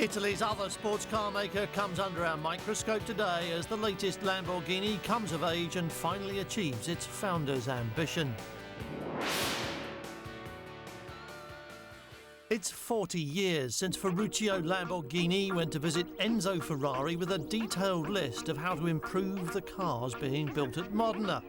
Italy's other sports car maker comes under our microscope today as the latest Lamborghini comes of age and finally achieves its founder's ambition. It's 40 years since Ferruccio Lamborghini went to visit Enzo Ferrari with a detailed list of how to improve the cars being built at Modena.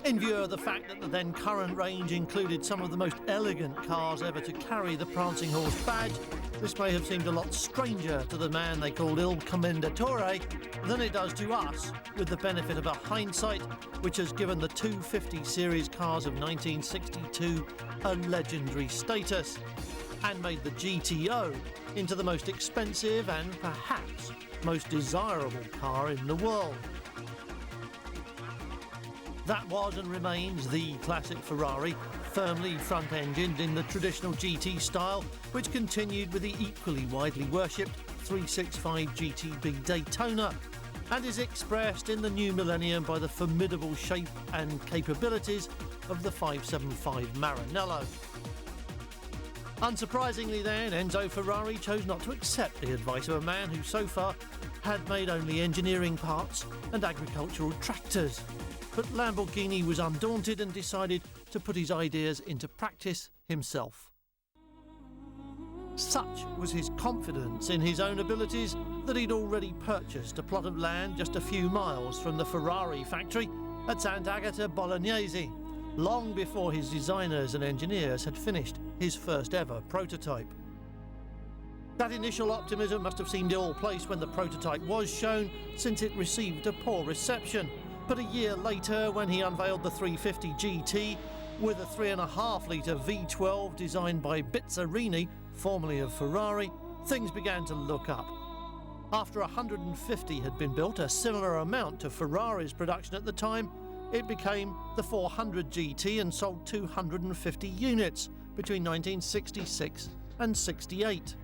In view of the fact that the then current range included some of the most elegant cars ever to carry the Prancing Horse badge, this may have seemed a lot stranger to the man they called Il Commendatore than it does to us, with the benefit of a hindsight which has given the 250 series cars of 1962 a legendary status and made the GTO into the most expensive and perhaps most desirable car in the world. That was and remains the classic Ferrari, firmly front-engined in the traditional GT style, which continued with the equally widely worshipped 365 GTB Daytona, and is expressed in the new millennium by the formidable shape and capabilities of the 575 Maranello. Unsurprisingly then, Enzo Ferrari chose not to accept the advice of a man who so far had made only engineering parts and agricultural tractors. But Lamborghini was undaunted and decided to put his ideas into practice himself. Such was his confidence in his own abilities that he'd already purchased a plot of land just a few miles from the Ferrari factory at Sant'Agata Bolognese, long before his designers and engineers had finished his first ever prototype. That initial optimism must have seemed ill-placed when the prototype was shown, since it received a poor reception. But a year later, when he unveiled the 350 GT with a 3.5-litre V12 designed by Bizzarini, formerly of Ferrari, things began to look up. After 150 had been built, a similar amount to Ferrari's production at the time, it became the 400 GT and sold 250 units between 1966 and 68.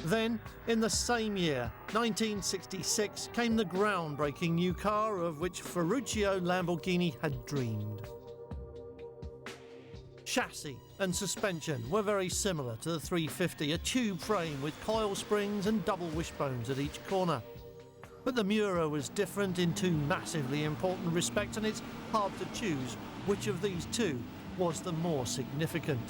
Then, in the same year, 1966, came the groundbreaking new car of which Ferruccio Lamborghini had dreamed. Chassis and suspension were very similar to the 350, a tube frame with coil springs and double wishbones at each corner. But the Miura was different in two massively important respects, and it's hard to choose which of these two was the more significant.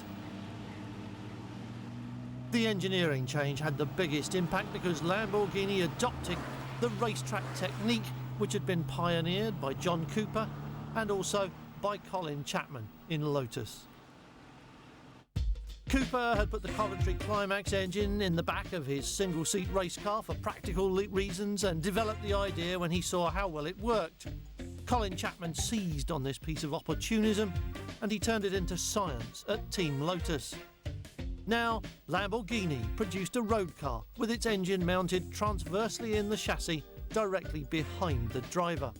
The engineering change had the biggest impact because Lamborghini adopted the racetrack technique which had been pioneered by John Cooper and also by Colin Chapman in Lotus. Cooper had put the Coventry Climax engine in the back of his single-seat race car for practical reasons and developed the idea when he saw how well it worked. Colin Chapman seized on this piece of opportunism and he turned it into science at Team Lotus. Now, Lamborghini produced a road car with its engine mounted transversely in the chassis directly behind the driver.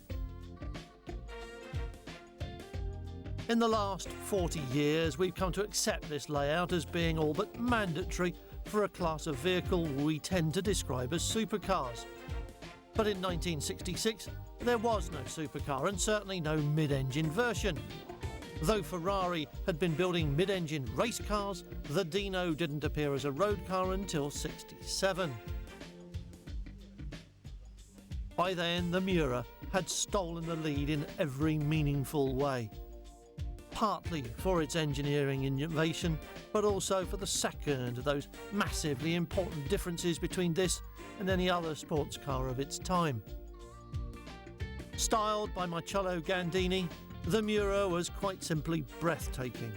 In the last 40 years, we've come to accept this layout as being all but mandatory for a class of vehicle we tend to describe as supercars. But in 1966, there was no supercar and certainly no mid-engine version. Though Ferrari had been building mid-engine race cars, the Dino didn't appear as a road car until '67. By then, the Miura had stolen the lead in every meaningful way. Partly for its engineering innovation, but also for the second of those massively important differences between this and any other sports car of its time. Styled by Marcello Gandini, the Miura was quite simply breathtaking.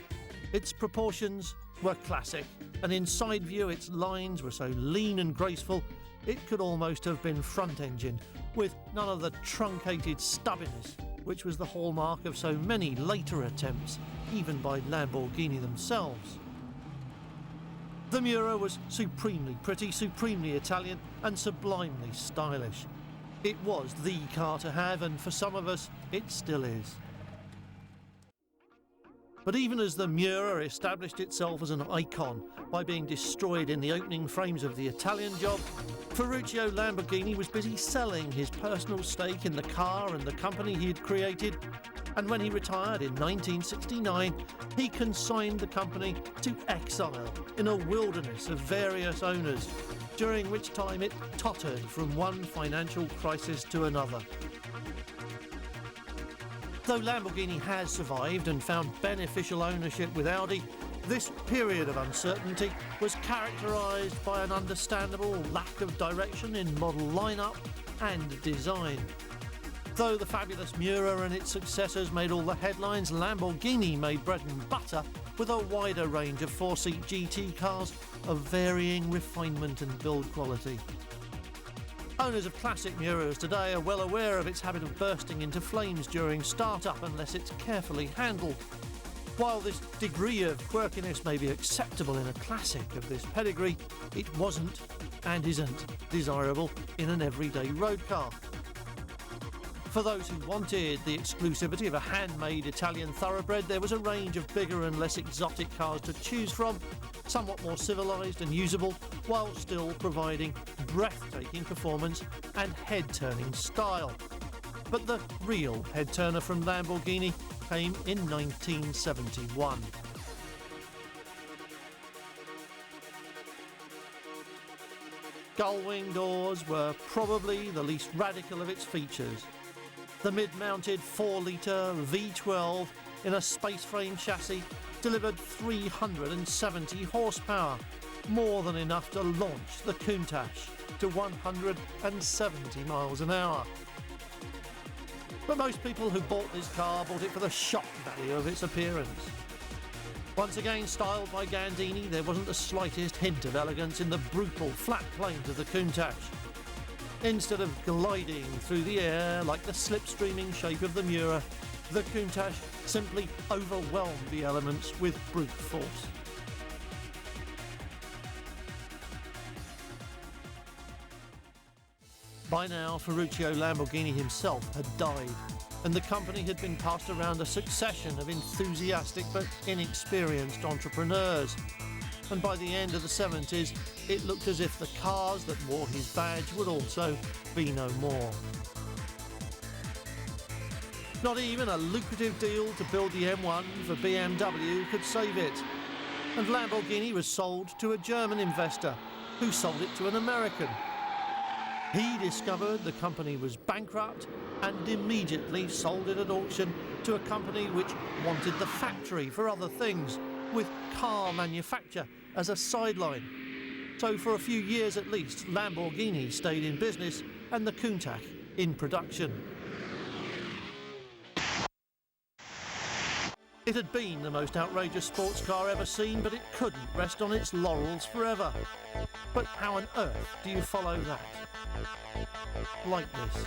Its proportions were classic, and in side view its lines were so lean and graceful it could almost have been front-engined, with none of the truncated stubbiness which was the hallmark of so many later attempts, even by Lamborghini themselves. The Miura was supremely pretty, supremely Italian, and sublimely stylish. It was the car to have, and for some of us, it still is. But even as the Miura established itself as an icon by being destroyed in the opening frames of the Italian job, Ferruccio Lamborghini was busy selling his personal stake in the car and the company he had created And when he retired in 1969, he consigned the company to exile in a wilderness of various owners, during which time it tottered from one financial crisis to another. Though Lamborghini has survived and found beneficial ownership with Audi, this period of uncertainty was characterised by an understandable lack of direction in model lineup and design. Though the fabulous Miura and its successors made all the headlines, Lamborghini made bread and butter with a wider range of four-seat GT cars of varying refinement and build quality. Owners of classic Miuras today are well aware of its habit of bursting into flames during start-up unless it's carefully handled. While this degree of quirkiness may be acceptable in a classic of this pedigree, it wasn't and isn't desirable in an everyday road car. For those who wanted the exclusivity of a handmade Italian thoroughbred, there was a range of bigger and less exotic cars to choose from, somewhat more civilised and usable, while still providing breathtaking performance and head-turning style. But the real head-turner from Lamborghini came in 1971. Gull-wing doors were probably the least radical of its features. The mid-mounted 4-litre V12 in a space-frame chassis delivered 370 horsepower, more than enough to launch the Countach to 170 miles an hour. But most people who bought this car bought it for the shock value of its appearance. Once again styled by Gandini, there wasn't the slightest hint of elegance in the brutal flat planes of the Countach. Instead of gliding through the air like the slipstreaming shape of the Miura, the Countach simply overwhelmed the elements with brute force. By now, Ferruccio Lamborghini himself had died, and the company had been passed around a succession of enthusiastic but inexperienced entrepreneurs. And by the end of the 70s, it looked as if the cars that wore his badge would also be no more. Not even a lucrative deal to build the M1 for BMW could save it. And Lamborghini was sold to a German investor, who sold it to an American. He discovered the company was bankrupt and immediately sold it at auction to a company which wanted the factory for other things, with car manufacture as a sideline. So for a few years at least, Lamborghini stayed in business and the Countach in production. It had been the most outrageous sports car ever seen, but it couldn't rest on its laurels forever. But how on earth do you follow that? Like this.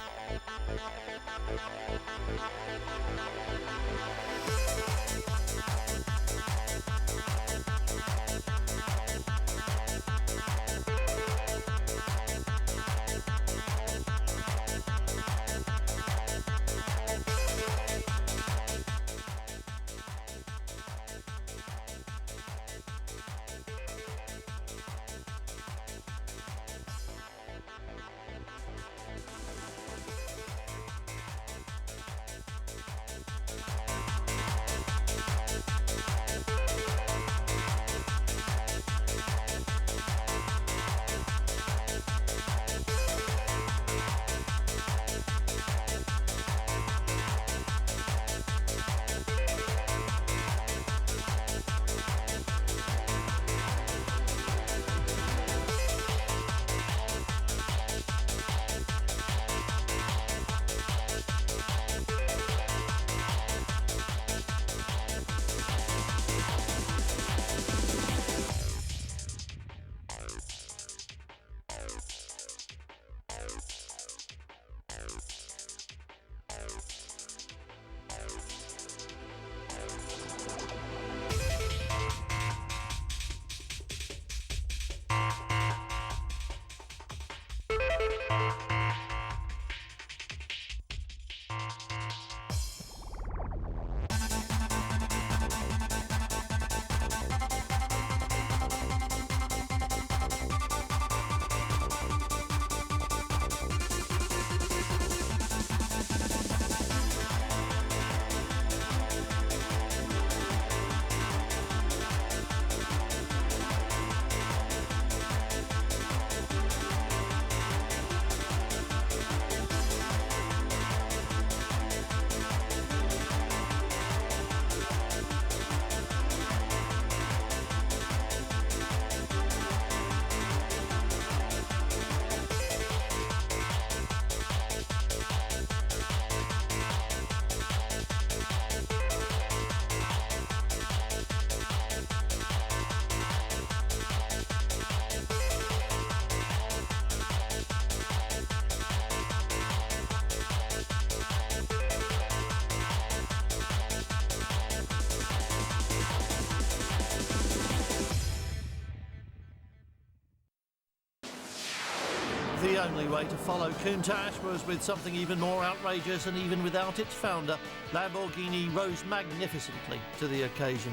The only way to follow Countach was with something even more outrageous, and even without its founder, Lamborghini rose magnificently to the occasion.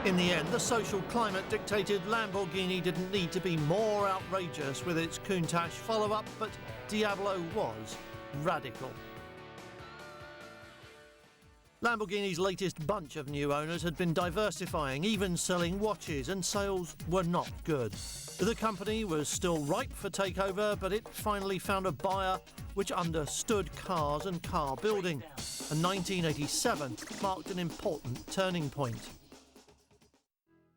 In the end, the social climate dictated Lamborghini didn't need to be more outrageous with its Countach follow-up, but Diablo was radical. Lamborghini's latest bunch of new owners had been diversifying, even selling watches, and sales were not good. The company was still ripe for takeover, but it finally found a buyer which understood cars and car building, and 1987 marked an important turning point.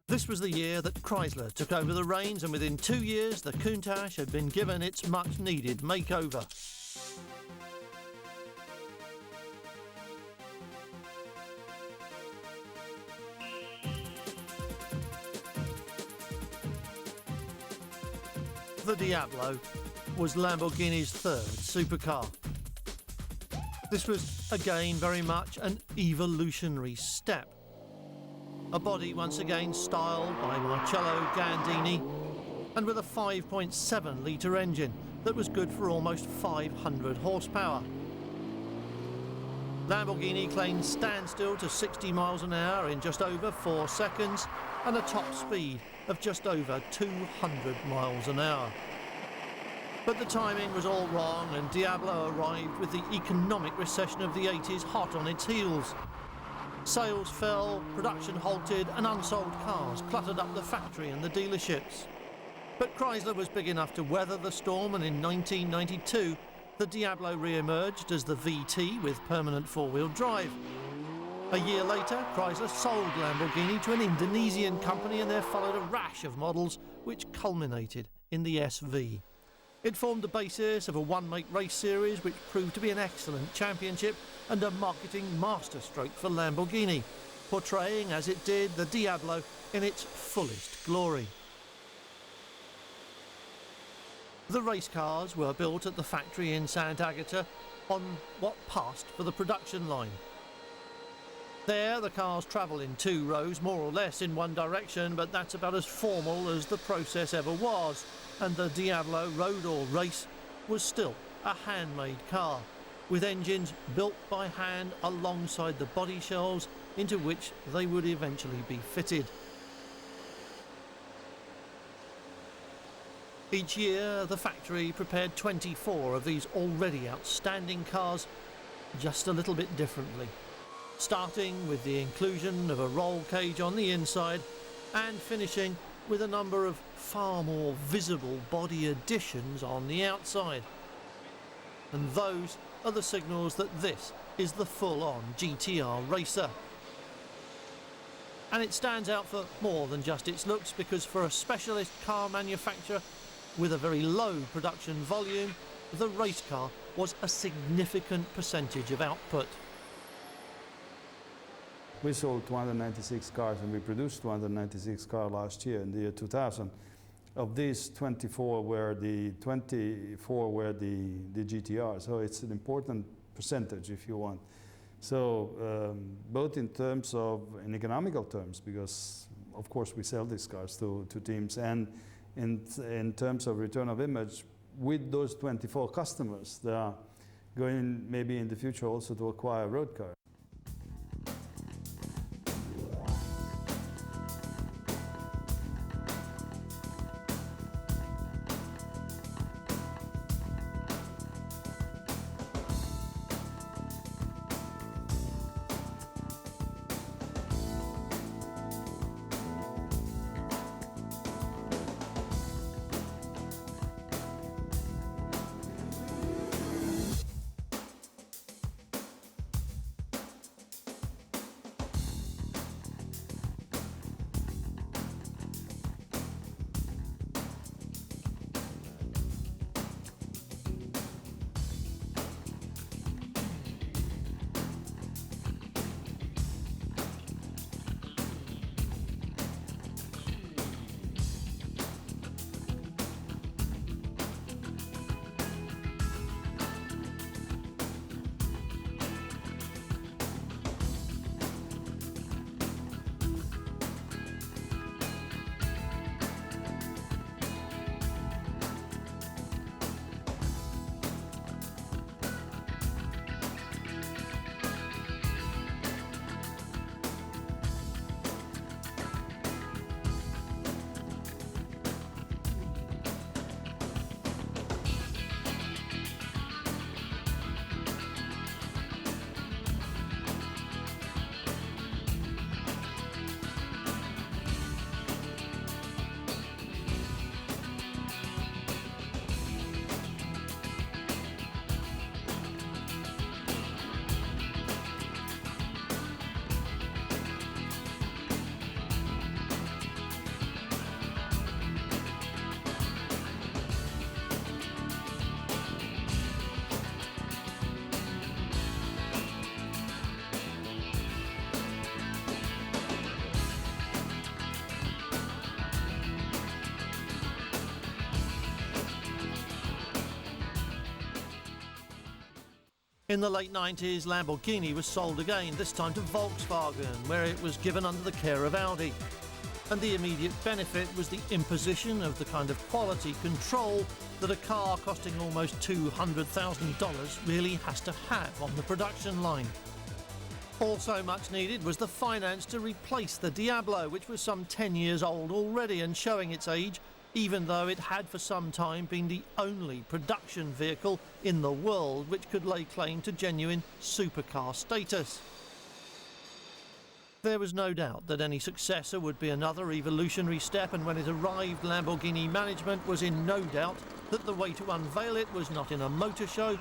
This was the year that Chrysler took over the reins, and within 2 years the Countach had been given its much-needed makeover. The Diablo was Lamborghini's third supercar. This was again very much an evolutionary step. A body once again styled by Marcello Gandini, and with a 5.7-litre engine that was good for almost 500 horsepower. Lamborghini claimed standstill to 60 miles an hour in just over 4 seconds and a top speed of just over 200 miles an hour. But the timing was all wrong, and Diablo arrived with the economic recession of the 80s hot on its heels. Sales fell, production halted, and unsold cars cluttered up the factory and the dealerships. But Chrysler was big enough to weather the storm, and in 1992, the Diablo re-emerged as the VT with permanent four-wheel drive. A year later, Chrysler sold Lamborghini to an Indonesian company, and there followed a rash of models which culminated in the SV. It formed the basis of a one-make race series which proved to be an excellent championship and a marketing masterstroke for Lamborghini, portraying as it did the Diablo in its fullest glory. The race cars were built at the factory in Sant'Agata on what passed for the production line. There, the cars travel in 2 rows, more or less in one direction, but that's about as formal as the process ever was, and the Diablo road or race was still a handmade car, with engines built by hand alongside the body shells into which they would eventually be fitted. Each year, the factory prepared 24 of these already outstanding cars, just a little bit differently, starting with the inclusion of a roll cage on the inside and finishing with a number of far more visible body additions on the outside. And those are the signals that this is the full-on GTR racer. And it stands out for more than just its looks, because for a specialist car manufacturer with a very low production volume, the race car was a significant percentage of output. We sold 296 cars, and we produced 296 cars last year in the year 2000. Of these, 24 were the GTR, so it's an important percentage if you want. So both in terms of, in economical terms, because of course we sell these cars to teams, and in terms of return of image, with those 24 customers, they are going maybe in the future also to acquire road cars. In the late 90s, Lamborghini was sold again, this time to Volkswagen, where it was given under the care of Audi. And the immediate benefit was the imposition of the kind of quality control that a car costing almost $200,000 really has to have on the production line. Also much needed was the finance to replace the Diablo, which was some 10 years old already and showing its age, even though it had for some time been the only production vehicle in the world which could lay claim to genuine supercar status. There was no doubt that any successor would be another evolutionary step, and when it arrived, Lamborghini management was in no doubt that the way to unveil it was not in a motor show,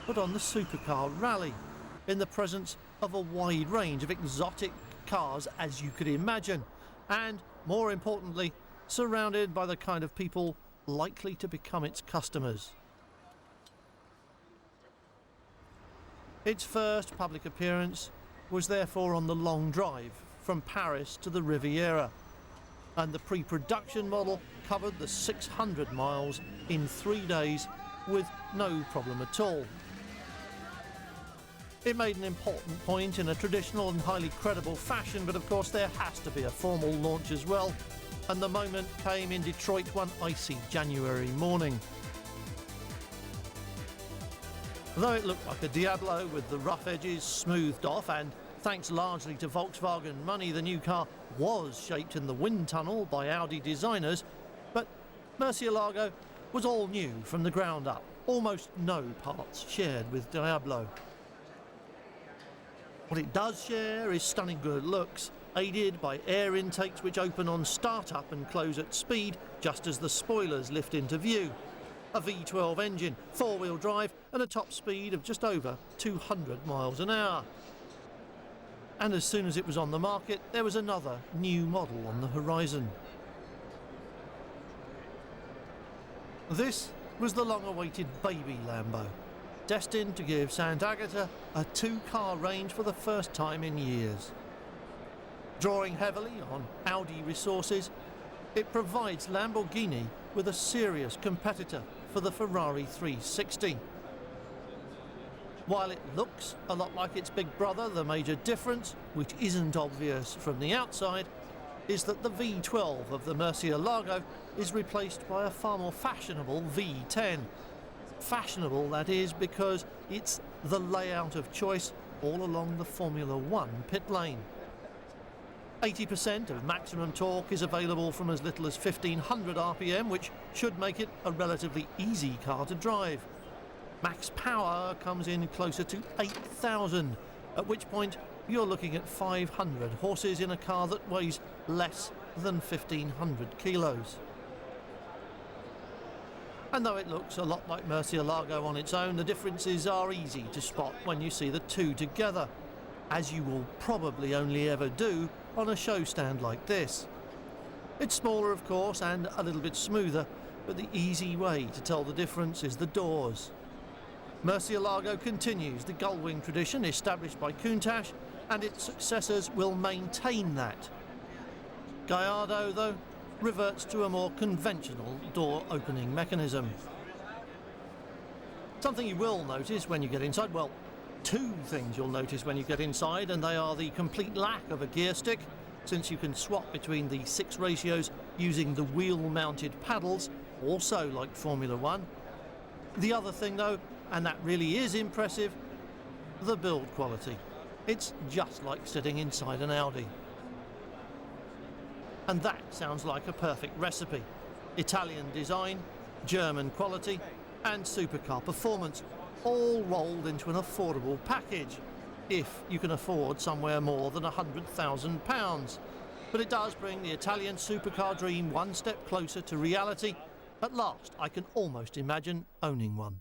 but on the supercar rally, in the presence of a wide range of exotic cars as you could imagine, and, more importantly, surrounded by the kind of people likely to become its customers. Its first public appearance was therefore on the long drive from Paris to the Riviera, and the pre-production model covered the 600 miles in 3 days with no problem at all. It made an important point in a traditional and highly credible fashion, but of course there has to be a formal launch as well, and the moment came in Detroit one icy January morning. Though it looked like a Diablo with the rough edges smoothed off, and thanks largely to Volkswagen money, the new car was shaped in the wind tunnel by Audi designers, but Murcielago was all new from the ground up, almost no parts shared with Diablo. What it does share is stunning good looks, aided by air intakes which open on start-up and close at speed just as the spoilers lift into view. A V12 engine, four-wheel drive and a top speed of just over 200 miles an hour. And as soon as it was on the market, there was another new model on the horizon. This was the long-awaited baby Lambo, destined to give Sant'Agata a two-car range for the first time in years. Drawing heavily on Audi resources, it provides Lamborghini with a serious competitor for the Ferrari 360. While it looks a lot like its big brother, the major difference, which isn't obvious from the outside, is that the V12 of the Murcielago is replaced by a far more fashionable V10. Fashionable, that is, because it's the layout of choice all along the Formula One pit lane. 80% of maximum torque is available from as little as 1500 RPM, which should make it a relatively easy car to drive. Max power comes in closer to 8,000, at which point you're looking at 500 horses in a car that weighs less than 1,500 kilos. And though it looks a lot like Murcielago on its own, the differences are easy to spot when you see the two together, as you will probably only ever do on a show stand like this. It's smaller, of course, and a little bit smoother, but the easy way to tell the difference is the doors. Murcielago continues the gullwing tradition established by Countach, and its successors will maintain that. Gallardo, though, reverts to a more conventional door opening mechanism. Something you will notice when you get inside, well, two things you'll notice when you get inside, and they are the complete lack of a gear stick, since you can swap between the 6 ratios using the wheel-mounted paddles, also like Formula One. The other thing, though, and that really is impressive, the build quality. It's just like sitting inside an Audi. And that sounds like a perfect recipe. Italian design, German quality, and supercar performance, all rolled into an affordable package, if you can afford somewhere more than £100,000. But it does bring the Italian supercar dream one step closer to reality. At last, I can almost imagine owning one.